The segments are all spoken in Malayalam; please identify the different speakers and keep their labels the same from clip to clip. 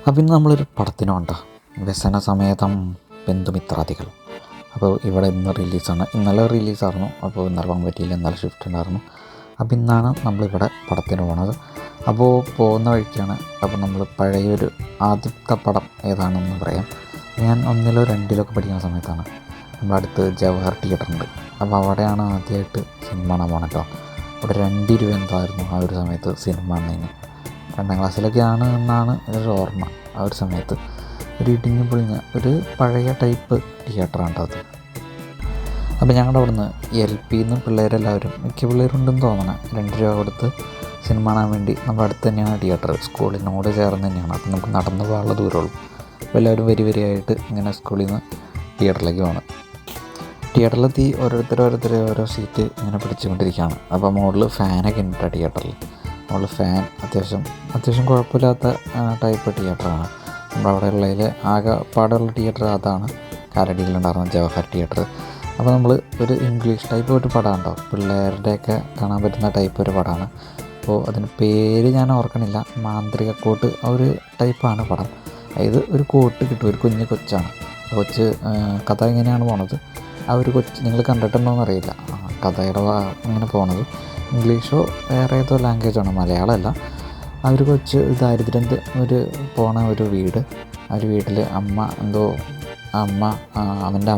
Speaker 1: അപ്പം ഇന്ന് നമ്മളൊരു പടത്തിന് വേണ്ട വ്യസന സമേതം ബന്ധുമിത്രാദികൾ. അപ്പോൾ ഇവിടെ ഇന്ന് റിലീസാണ്. ഇന്നലെ റിലീസായിരുന്നു. അപ്പോൾ ഇന്നലെ പോകാൻ പറ്റിയില്ല, ഇന്നലെ ഷിഫ്റ്റ് ഉണ്ടായിരുന്നു. അപ്പോൾ ഇന്നാണ് നമ്മളിവിടെ പടത്തിന് പോണത്. അപ്പോൾ പോകുന്ന വഴിക്കാണ്. അപ്പോൾ നമ്മൾ പഴയൊരു ആദ്യത്തെ പടം ഏതാണെന്ന് പറയാം. ഞാൻ 1-ലോ 2-ലൊക്കെ പഠിക്കുന്ന സമയത്താണ് നമ്മുടെ അടുത്ത് ജവഹർ തിയേറ്റർ ഉണ്ട്. അപ്പോൾ അവിടെയാണ് ആദ്യമായിട്ട് സിനിമ കാണാൻ പോകണം കേട്ടോ. അവിടെ 2 രൂപ എന്തായിരുന്നു ആ ഒരു സമയത്ത് സിനിമ കാണുന്നതിന്. 2ാം ക്ലാസ്സിലൊക്കെയാണ് എന്നാണ് ഒരു ഓർമ്മ. ആ ഒരു സമയത്ത് ഒരു ഇടിഞ്ഞു പൊളിഞ്ഞ ഒരു പഴയ ടൈപ്പ് തിയേറ്ററാണ് അത്. അപ്പോൾ ഞങ്ങളുടെ അവിടുന്ന് LP-ന്ന് പിള്ളേരെല്ലാവരും, മിക്ക പിള്ളേരുണ്ടെന്ന് തോന്നണം, 2 രൂപ കൊടുത്ത് സിനിമ കാണാൻ വേണ്ടി നമ്മുടെ അടുത്ത് തന്നെയാണ് തിയേറ്റർ. സ്കൂളിനോട് ചേർന്ന് തന്നെയാണ്. അപ്പോൾ നമുക്ക് നടന്നു പോകാനുള്ള ദൂരമുള്ളൂ. അപ്പോൾ എല്ലാവരും വരിയായിട്ട് ഇങ്ങനെ സ്കൂളിൽ നിന്ന് തിയേറ്ററിലേക്ക് പോകണം. തിയേറ്ററിലെത്തി ഓരോരുത്തർ ഓരോ സീറ്റ് ഇങ്ങനെ പിടിച്ചുകൊണ്ടിരിക്കുകയാണ്. അപ്പോൾ മുകളിൽ ഫാനൊക്കെ ഉണ്ട് തിയേറ്ററിൽ. മുകളിൽ ഫാൻ അത്യാവശ്യം കുഴപ്പമില്ലാത്ത ടൈപ്പ് തിയേറ്ററാണ്. നമ്മളവിടെ ഉള്ളതിൽ ആകെ പാടുള്ള തിയേറ്റർ അതാണ്. കാലടിയിലുണ്ടായിരുന്ന ജവഹർ തിയേറ്റർ. അപ്പോൾ നമ്മൾ ഒരു ഇംഗ്ലീഷ് ടൈപ്പ് ഒരു പടമുണ്ടോ, പിള്ളേരുടെയൊക്കെ കാണാൻ പറ്റുന്ന ടൈപ്പ് ഒരു പടമാണ്. അപ്പോൾ അതിന് പേര് ഞാൻ ഓർക്കണില്ല. മാന്ത്രിക കോട്ട് ആ ഒരു ടൈപ്പാണ് പടം. അതായത് ഒരു കോട്ട് കിട്ടും, ഒരു കുഞ്ഞ് കൊച്ചാണ്. കൊച്ച് കഥ എങ്ങനെയാണ് പോണത്, ആ ഒരു കൊച്ച് നിങ്ങൾ കണ്ടിട്ടുണ്ടോയെന്ന് അറിയില്ല. കഥയുടെ അങ്ങനെ പോണത് ഇംഗ്ലീഷോ വേറെ ഏതോ ലാംഗ്വേജാണ്, മലയാളമല്ല. ആ ഒരു കൊച്ച് ദാരിദ്ര്യത്തിൽ പോണ ഒരു വീട്. ആ ഒരു വീട്ടിൽ അവൻ്റെ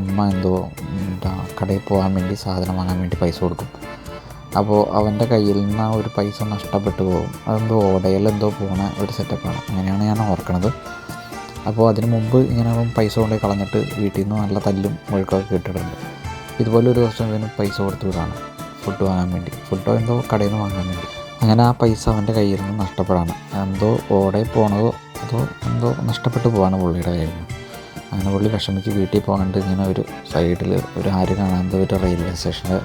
Speaker 1: അമ്മ എന്തോ കടയിൽ പോകാൻ വേണ്ടി സാധനം വാങ്ങാൻ വേണ്ടി പൈസ കൊടുക്കും. അപ്പോൾ അവൻ്റെ കയ്യിൽ നിന്ന് ആ ഒരു പൈസ നഷ്ടപ്പെട്ടു പോകും. അതെന്തോ ഓടയിലെന്തോ പോണ ഒരു സെറ്റപ്പാണ്, അങ്ങനെയാണ് ഞാൻ ഓർക്കണത്. അപ്പോൾ അതിന് മുമ്പ് ഇങ്ങനെ അവൻ പൈസ കൊണ്ടുപോയി കളഞ്ഞിട്ട് വീട്ടിൽ നിന്ന് നല്ല തല്ലും ഒഴുക്കൊക്കെ കിട്ടിയിട്ടുണ്ട്. ഇതുപോലെ ഒരു ദിവസം ഇവന് പൈസ കൊടുത്തു വിടാണ് ഫുഡ് വാങ്ങാൻ വേണ്ടി. ഫുഡോ എന്തോ കടയിൽ നിന്ന് വാങ്ങാൻ വേണ്ടി. അങ്ങനെ ആ പൈസ അവൻ്റെ കയ്യിൽ നിന്ന് നഷ്ടപ്പെടാണ്. എന്തോ ഓടയിൽ പോകണതോ അതോ എന്തോ നഷ്ടപ്പെട്ടു പോവാണ് പുള്ളിയുടെ കയ്യിൽ നിന്ന്. അങ്ങനെ പുള്ളി വിഷമിച്ച് വീട്ടിൽ പോകാണ്ട് ഇങ്ങനെ ഒരു സൈഡിൽ ഒരു ആര് കാണാത്ത ഒരു റെയിൽവേ സ്റ്റേഷനിൽ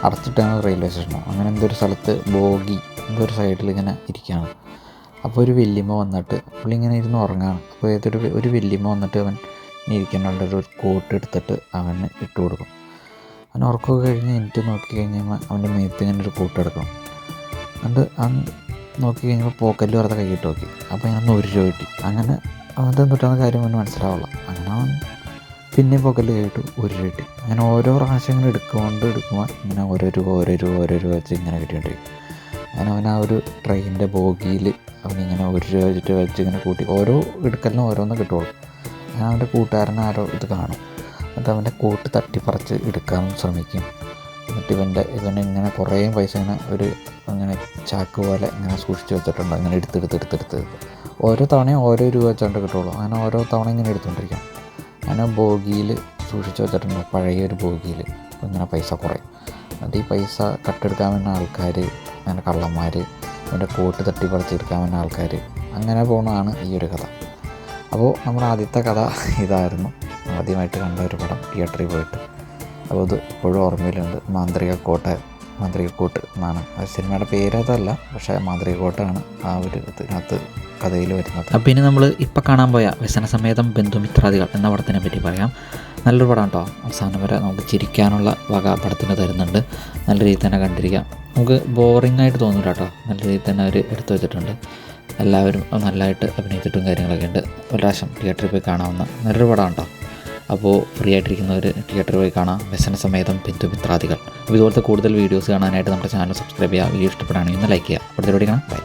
Speaker 1: അടച്ചിട്ടാണ് റെയിൽവേ സ്റ്റേഷനോ അങ്ങനെ എന്തോ ഒരു സ്ഥലത്ത് ബോഗി എന്തോ ഒരു സൈഡിൽ ഇങ്ങനെ ഇരിക്കുകയാണ്. അപ്പോൾ ഒരു വല്യമ്മ വന്നിട്ട് പുള്ളി ഇങ്ങനെ ഇരുന്ന് ഉറങ്ങാണ്. അപ്പോൾ ഒരു വല്യമ്മ വന്നിട്ട് അവൻ ഇരിക്കുന്നുണ്ട്, ഒരു കോട്ട് എടുത്തിട്ട് അവന് ഇട്ട് കൊടുക്കും. അവൻ ഉറക്കമൊക്കെ കഴിഞ്ഞ് എനിക്ക് നോക്കി കഴിഞ്ഞാൽ അവൻ്റെ മേത്ത് ഇങ്ങനെ ഒരു കോട്ട് എടുക്കണം. എന്നിട്ട് അവൻ നോക്കി കഴിഞ്ഞപ്പോൾ പോക്കറ്റിൽ വെറുതെ കൈയിട്ട് നോക്കി. അപ്പോൾ ഇങ്ങനെ 1 രൂപ കിട്ടി. അങ്ങനെ അവൻ്റെ എന്തൊട്ടാണ് കാര്യം അവന് മനസ്സിലാവുള്ളൂ. അങ്ങനെ അവൻ പിന്നെ പോക്കറ്റിൽ കൈയിട്ട് 1 രൂപ കിട്ടി. അങ്ങനെ ഓരോ പ്രാവശ്യം ഇങ്ങനെ എടുക്കുമ്പോൾ ഇങ്ങനെ ഓരോ രൂപ വെച്ച് ഇങ്ങനെ കിട്ടിക്കൊണ്ടിരിക്കും. അങ്ങനെ അവൻ ആ ഒരു ട്രെയിനിൻ്റെ ബോഗിയിൽ അവനിങ്ങനെ 1 രൂപ വെച്ച് ഇങ്ങനെ കൂട്ടി ഓരോ എടുക്കലിനും ഓരോന്ന് കിട്ടുള്ളൂ. അങ്ങനെ അവൻ്റെ കൂട്ടുകാരനെ ആരോ ഇത് കാണും. എന്നിട്ട് അവൻ്റെ കോട്ട് തട്ടിപ്പറിച്ച് എടുക്കാൻ ശ്രമിക്കും. എന്നിട്ട് ഇവനെ ഇങ്ങനെ കുറേ പൈസ അങ്ങനെ ചാക്ക് പോലെ ഇങ്ങനെ സൂക്ഷിച്ച് വെച്ചിട്ടുണ്ട്. അങ്ങനെ എടുത്ത് ഓരോ തവണയും ഓരോ രൂപ വെച്ചുകൊണ്ട് കിട്ടുള്ളൂ. അങ്ങനെ ഓരോ തവണ ഇങ്ങനെ എടുത്തുകൊണ്ടിരിക്കാം. അങ്ങനെ ബോഗിയിൽ സൂക്ഷിച്ച് വെച്ചിട്ടുണ്ട്, പഴയൊരു ബോഗിയിൽ. ഇങ്ങനെ പൈസ കുറയും. എന്നിട്ട് ഈ പൈസ കട്ടെടുക്കാൻ വേണ്ട ആൾക്കാർ, അങ്ങനെ കള്ളന്മാർ, അവൻ്റെ കോട്ട് തട്ടിപ്പറിച്ചെടുക്കാൻ വേണ്ട ആൾക്കാർ, അങ്ങനെ പോകുന്നതാണ് ഈ ഒരു കഥ. അപ്പോൾ നമ്മുടെ ആദ്യത്തെ കഥ ഇതായിരുന്നു. ആദ്യമായിട്ട് കണ്ട ഒരു പടം തിയേറ്ററിൽ പോയിട്ട്. അപ്പോൾ ഇത് ഇപ്പോഴും ഓർമ്മയിലുണ്ട്. മാന്ത്രിക കോട്ട് എന്നാണ് സിനിമയുടെ പേരതല്ല, പക്ഷേ മാന്ത്രിക കോട്ടാണ് ആ ഒരു ഇതിനകത്ത് കഥയിൽ വരുന്നത്. അപ്പോൾ ഇനി നമ്മൾ ഇപ്പോൾ കാണാൻ പോയ വ്യസന സമേതം ബന്ധുമിത്രാദികൾ എന്ന പടത്തിനെ പറ്റി പറയാം. നല്ലൊരു പടം കേട്ടോ. അവസാനം വരെ നമുക്ക് ചിരിക്കാനുള്ള വക പടത്തിന് തരുന്നുണ്ട്. നല്ല രീതിയിൽ തന്നെ കണ്ടിരിക്കാം. നമുക്ക് ബോറിംഗ് ആയിട്ട് തോന്നില്ല കേട്ടോ. നല്ല രീതിയിൽ തന്നെ അവർ എടുത്തു വെച്ചിട്ടുണ്ട്. എല്ലാവരും നല്ലതായിട്ട് അഭിനയിച്ചിട്ടും കാര്യങ്ങളൊക്കെ ഉണ്ട്. ഒരു പ്രാവശ്യം തിയേറ്ററിൽ പോയി കാണാവുന്ന നല്ലൊരു പടം കേട്ടോ. അപ്പോൾ ഫ്രീ ആയിട്ടിരിക്കുന്നവർ തിയേറ്ററിൽ പോയി കാണാം വ്യസന സമേതം ബന്ധുമിത്രാദികൾ. അപ്പോൾ ഇതുപോലത്തെ കൂടുതൽ വീഡിയോസ് കാണാനായിട്ട് നമ്മുടെ ചാനൽ സബ്സ്ക്രൈബ് ചെയ്യുക. വീഡിയോ ഇഷ്ടപ്പെടുകയാണെങ്കിൽ ഒന്ന് ലൈക്ക് ചെയ്യുക. അടുത്ത വീഡിയോ കാണാം. ബൈ.